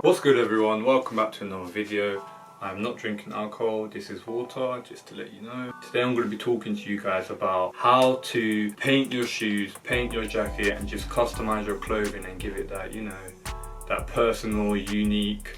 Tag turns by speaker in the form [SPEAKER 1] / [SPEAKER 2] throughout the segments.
[SPEAKER 1] What's good everyone, welcome back to another video. I'm not drinking alcohol, this is water, just to let you know. Today I'm going to be talking to you guys about how to paint your shoes, paint your jacket and just customize your clothing and give it that, you know, that personal, unique,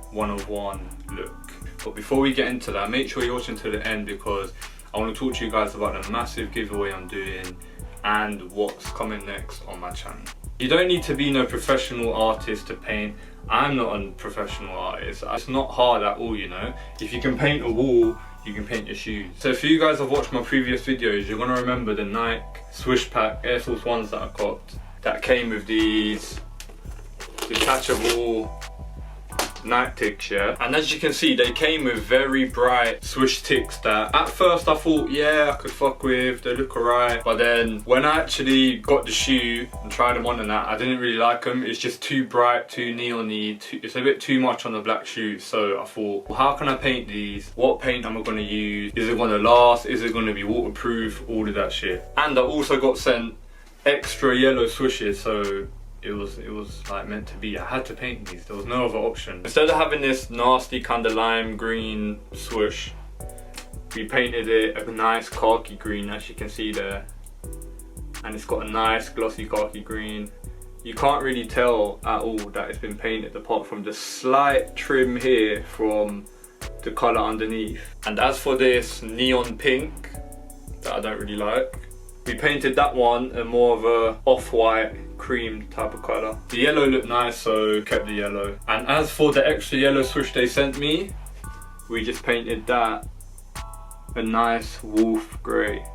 [SPEAKER 1] one-of-one look. But before we get into that, make sure you're watching to the end because I want to talk to you guys about the massive giveaway I'm doing and what's coming next on my channel. You don't need to be no professional artist to paint. I'm not a professional artist. It's not hard at all, you know. If you can paint a wall, you can paint your shoes. So if you guys have watched my previous videos, you're gonna remember the Nike Swish Pack Air Force Ones that I got that came with these detachable Nike ticks, yeah. And as you can see, they came with very bright swish ticks that at first I thought, yeah, I could fuck with, they look alright. But then when I actually got the shoe and tried them on and that, I didn't really like them. It's just too bright, too neon-y, it's a bit too much on the black shoes. So I thought, well, how can I paint these? What paint am I gonna use? Is it gonna last? Is it gonna be waterproof? All of that shit. And I also got sent extra yellow swishes, so it was like meant to be. I had to paint these, there was no other option. Instead of having this nasty kind of lime green swoosh, we painted it a nice khaki green, as you can see there. And it's got a nice glossy khaki green. You can't really tell at all that it's been painted apart from the slight trim here from the colour underneath. And as for this neon pink that I don't really like, we painted that one a more of a off-white cream type of colour. The yellow looked nice, so kept the yellow. And as for the extra yellow swoosh they sent me, we just painted that a nice wolf grey.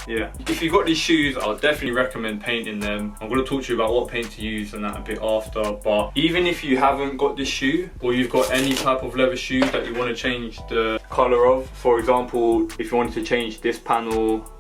[SPEAKER 1] Yeah. If you've got these shoes, I'll definitely recommend painting them. I'm going to talk to you about what paint to use and that a bit after. But even if you haven't got this shoe, or you've got any type of leather shoe that you want to change the colour of, for example, if you wanted to change this panel,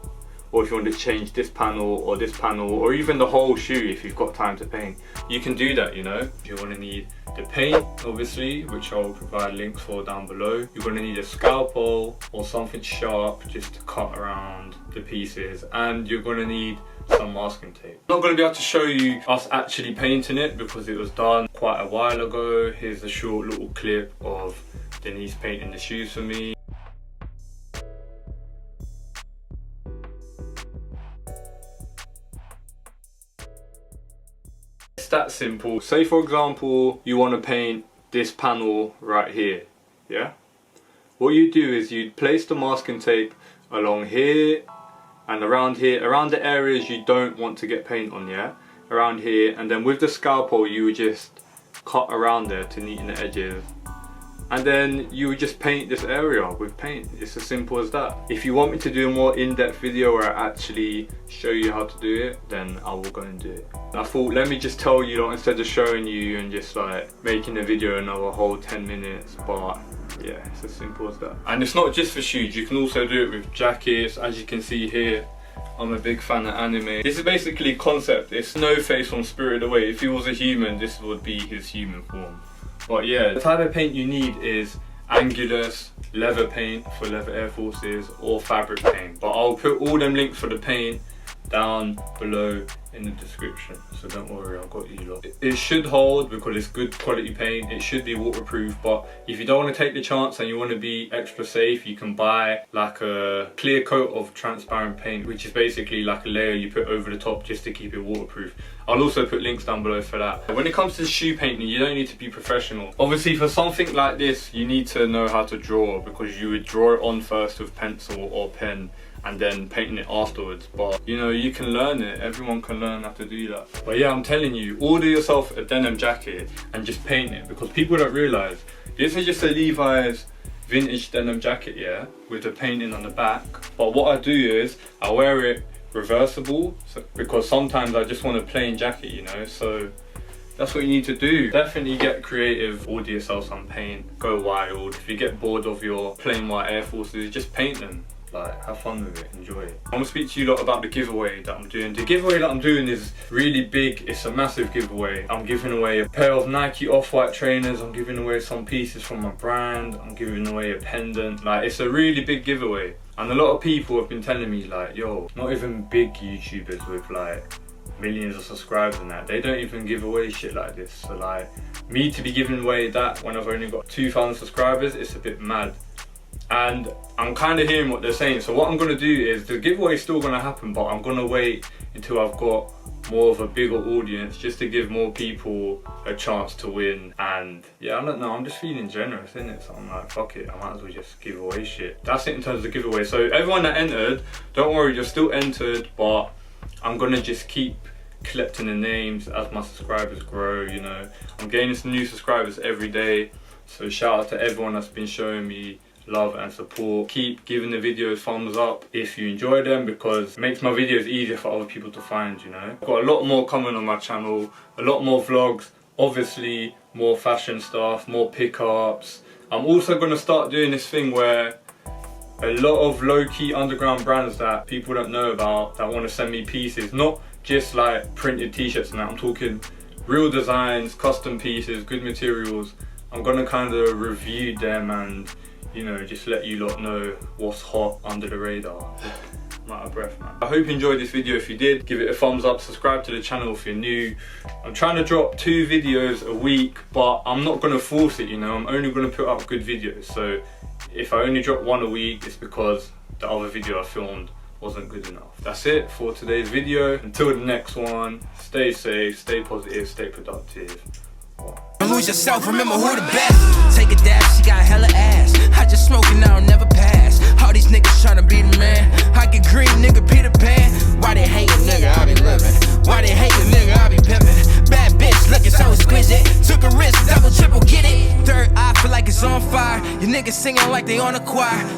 [SPEAKER 1] or if you want to change this panel, or even the whole shoe if you've got time to paint, you can do that, you know. You're going to need the paint, obviously, which I'll provide links for down below. You're going to need a scalpel or something sharp just to cut around the pieces, and you're going to need some masking tape. I'm not going to be able to show you us actually painting it because it was done quite a while ago. Here's a short little clip of Denise painting the shoes for me. That simple. Say for example you want to paint this panel right here, yeah? What you do is you place the masking tape along here and around here, around the areas you don't want to get paint on, yeah? Around here, and then with the scalpel you would just cut around there to neaten the edges. And then you would just paint this area with paint. It's as simple as that. If you want me to do a more in-depth video where I actually show you how to do it, then I will go and do it. And I thought, let me just tell you, instead of showing you and just like making the video another whole 10 minutes, but yeah, it's as simple as that. And it's not just for shoes, you can also do it with jackets. As you can see here, I'm a big fan of anime. This is basically concept. It's No Face from Spirited Away. If he was a human, this would be his human form. But yeah, the type of paint you need is Angulus, leather paint for leather Air Forces, or fabric paint. But I'll put all them links for the paint down below in the description, so don't worry, I've got you lot. It should hold because it's good quality paint. It should be waterproof, but if you don't want to take the chance and you want to be extra safe, you can buy like a clear coat of transparent paint, which is basically like a layer you put over the top just to keep it waterproof. I'll also put links down below for that. When it comes to shoe painting, you don't need to be professional. Obviously for something like this, you need to know how to draw, because you would draw it on first with pencil or pen and then painting it afterwards. But you know, you can learn it, everyone can learn how to do that. But yeah, I'm telling you, order yourself a denim jacket and just paint it, because people don't realise this is just a Levi's vintage denim jacket, yeah, with the painting on the back. But what I do is I wear it reversible, because sometimes I just want a plain jacket, you know, so that's what you need to do. Definitely get creative, order yourself some paint, go wild. If you get bored of your plain white Air Forces, just paint them. Like, have fun with it, enjoy it. I'm gonna speak to you lot about the giveaway that I'm doing. The giveaway that I'm doing is really big. It's a massive giveaway. I'm giving away a pair of Nike off-white trainers. I'm giving away some pieces from my brand. I'm giving away a pendant. Like, it's a really big giveaway. And a lot of people have been telling me like, yo, not even big YouTubers with like millions of subscribers and that, they don't even give away shit like this. So like, me to be giving away that when I've only got 2,000 subscribers, it's a bit mad. And I'm kind of hearing what they're saying. So what I'm going to do is, the giveaway is still going to happen, but I'm going to wait until I've got more of a bigger audience, just to give more people a chance to win. And yeah, I don't know, I'm just feeling generous, innit? So I'm like, fuck it, I might as well just give away shit. That's it in terms of the giveaway. So everyone that entered, don't worry, you're still entered, but I'm going to just keep collecting the names as my subscribers grow, you know. I'm gaining some new subscribers every day, so shout out to everyone that's been showing me love and support. Keep giving the videos thumbs up if you enjoy them, because it makes my videos easier for other people to find, you know. I've got a lot more coming on my channel, a lot more vlogs, obviously more fashion stuff, more pickups. I'm also going to start doing this thing where a lot of low-key underground brands that people don't know about, that want to send me pieces, not just like printed t-shirts and that, I'm talking real designs, custom pieces, good materials. I'm going to kind of review them and, you know, just let you lot know what's hot under the radar. I'm out of breath, man. I hope you enjoyed this video. If you did, give it a thumbs up, subscribe to the channel if you're new. I'm trying to drop 2 videos a week, but I'm not going to force it, you know. I'm only going to put up good videos. So if I only drop 1 a week, it's because the other video I filmed wasn't good enough. That's it for today's video. Until the next one, stay safe, stay positive, stay productive.
[SPEAKER 2] Don't lose yourself, remember who the best. Take a dab, she got hella ass. I just smoking now, never pass. All these niggas tryna be the man. I get green, nigga, Peter Pan. Why they hate a nigga, I be living. Why they hate a nigga, I be pimping. Bad bitch, looking so exquisite. Took a risk, double, triple, get it. Third eye, feel like it's on fire. Your niggas singing like they on a choir.